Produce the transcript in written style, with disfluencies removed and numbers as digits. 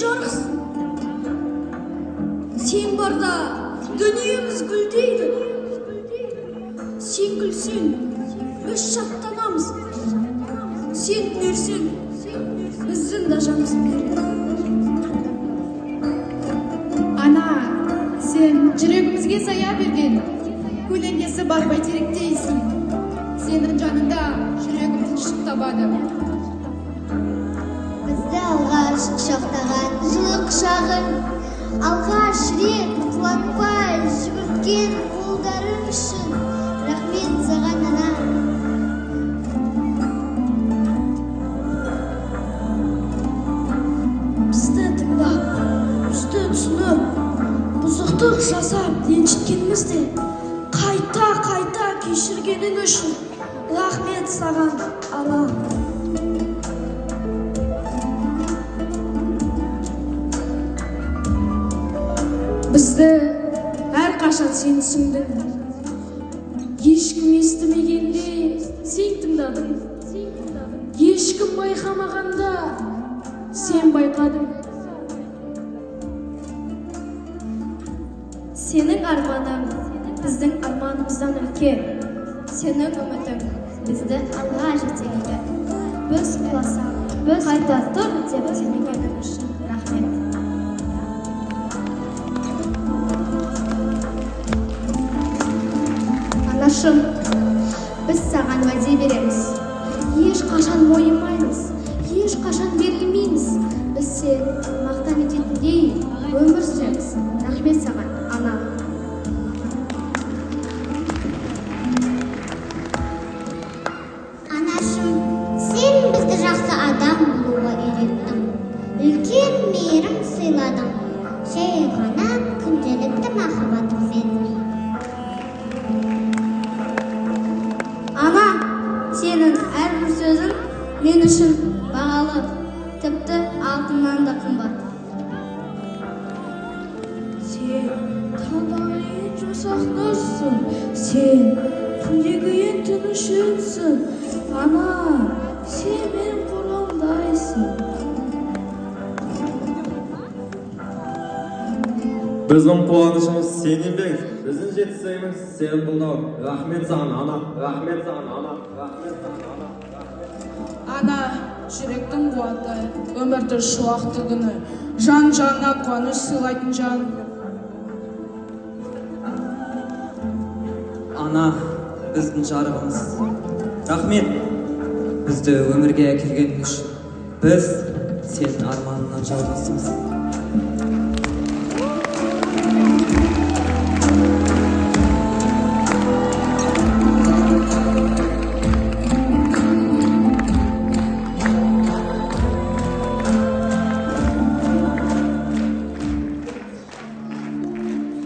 жарықсың. Сен барда дүниеміз гүлдейді. Сен күлсең, біз шаттанамыз. Сен күлсең, біздің де жанымыз береді. Ана, сен жүрегімізге сая берген, көлеңкесі бар бәйтеректейсің. Сенің жанында жүрегім тыныштық табады. Бізді алғаш құшақтаған жылы құшағың, алғаш рет құлатпай жүгірткен қолдарың үшін рахмет саған, ана. Бізді тыңдап, бізді түсініп, бұзықтық жасап ренжіткенімізде қайта кешіргенің үшін рахмет саған, ана. Бізді әрқашан сен түсіндің. Ешкім естімегенде сен тыңдадың. Ешкім байқамағанда сен байқадың. Сенің арманың біздің арманымыздан үлкен. Сенің үмітің бізді алға жетелейді. Біз құласақ, біз қайта тұр деп демегенің үшін рахмет. Анашым, біз саған уәде береміз. Ешқашан мойымаймыз, ешқашан берілмейміз. Біз сен мақтан ететіндей өмір сүреміз. Рахмет саған, ана. Анашым, сен бізді жақсы адам болуға үйреттің. Үлкен мейірім сыйладың. Жай ғана күнделікті махаббатыңмен. Ана, сенің әрбір сөзің мен үшін бағалы, тіпті алтыннан да қымбат. Сен таңдағы ең жұмсақ нұрсың. Сен күндегі ең тыныш үнсің. Ана, сен менің қорғанымдайсың. Біздің қуанышымыз сен еңбек, біздің жетістігіміз сен қолдау. Рахмет саған, ана. Рахмет саған, ана. Рахмет саған, ана. Ана, жүректің қуаты, өмірді шуақты күні, жан-жанына қуаныш сыйлайтын жан. Ана, біздің жарығымыз. Рахмет, бізді өмірге әкелген үшін. Біз сенің арманыңнан жалғасымыз.